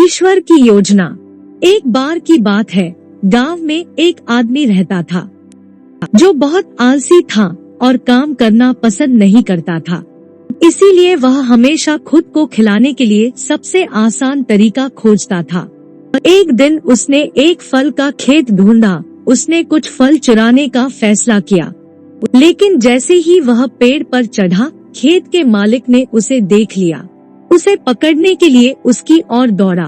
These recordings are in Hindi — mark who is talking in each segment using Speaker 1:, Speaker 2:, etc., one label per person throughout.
Speaker 1: ईश्वर की योजना। एक बार की बात है, गांव में एक आदमी रहता था जो बहुत आलसी था और काम करना पसंद नहीं करता था। इसीलिए वह हमेशा खुद को खिलाने के लिए सबसे आसान तरीका खोजता था। एक दिन उसने एक फल का खेत ढूंढा। उसने कुछ फल चुराने का फैसला किया, लेकिन जैसे ही वह पेड़ पर चढ़ा, खेत के मालिक ने उसे देख लिया। उसे पकड़ने के लिए उसकी ओर दौड़ा।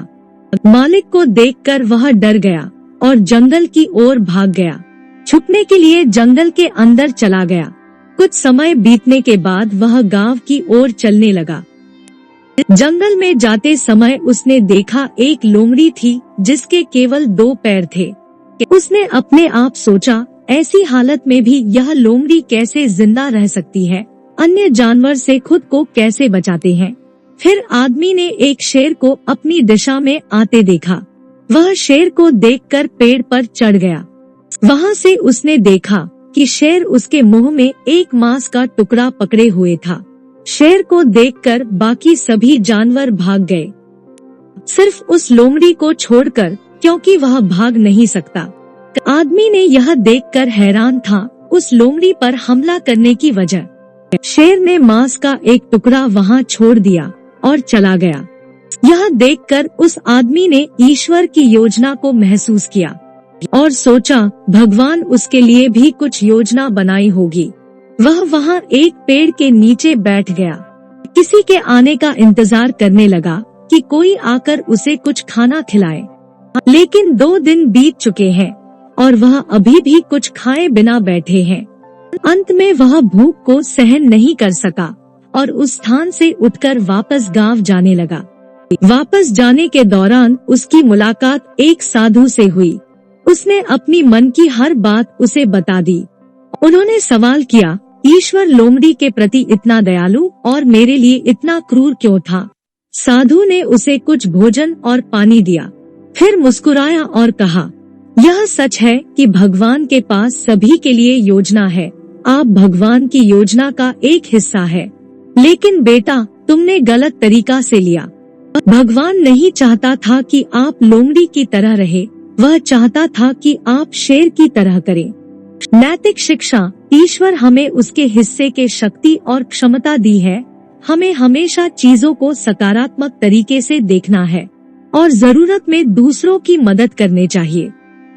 Speaker 1: मालिक को देखकर वह डर गया और जंगल की ओर भाग गया। छुपने के लिए जंगल के अंदर चला गया। कुछ समय बीतने के बाद वह गांव की ओर चलने लगा। जंगल में जाते समय उसने देखा एक लोमड़ी थी जिसके केवल 2 पैर थे। उसने अपने आप सोचा, ऐसी हालत में भी यह लोमड़ी कैसे जिंदा रह सकती है, अन्य जानवर से खुद को कैसे बचाते हैं। फिर आदमी ने एक शेर को अपनी दिशा में आते देखा। वह शेर को देखकर पेड़ पर चढ़ गया। वहां से उसने देखा कि शेर उसके मुंह में एक मांस का टुकड़ा पकड़े हुए था। शेर को देखकर बाकी सभी जानवर भाग गए, सिर्फ उस लोमड़ी को छोड़कर, क्योंकि वह भाग नहीं सकता। आदमी ने यह देखकर हैरान था उस लोमड़ी पर हमला करने की वजह। शेर ने मांस का एक टुकड़ा वहां छोड़ दिया और चला गया। यह देखकर उस आदमी ने ईश्वर की योजना को महसूस किया और सोचा, भगवान उसके लिए भी कुछ योजना बनाई होगी। वह वहां एक पेड़ के नीचे बैठ गया। किसी के आने का इंतजार करने लगा कि कोई आकर उसे कुछ खाना खिलाए। लेकिन 2 दिन बीत चुके हैं और वह अभी भी कुछ खाए बिना बैठे हैं। अंत में वह भूख को सहन नहीं कर सका और उस स्थान से उठकर वापस गांव जाने लगा। वापस जाने के दौरान उसकी मुलाकात एक साधु से हुई। उसने अपनी मन की हर बात उसे बता दी। उन्होंने सवाल किया, ईश्वर लोमड़ी के प्रति इतना दयालु और मेरे लिए इतना क्रूर क्यों था? साधु ने उसे कुछ भोजन और पानी दिया, फिर मुस्कुराया और कहा, यह सच है कि भगवान के पास सभी के लिए योजना है। आप भगवान की योजना का एक हिस्सा है, लेकिन बेटा तुमने गलत तरीका से लिया। भगवान नहीं चाहता था कि आप लोमड़ी की तरह रहे, वह चाहता था कि आप शेर की तरह करें। नैतिक शिक्षा। ईश्वर हमें उसके हिस्से के शक्ति और क्षमता दी है। हमें हमेशा चीजों को सकारात्मक तरीके से देखना है और जरूरत में दूसरों की मदद करनी चाहिए।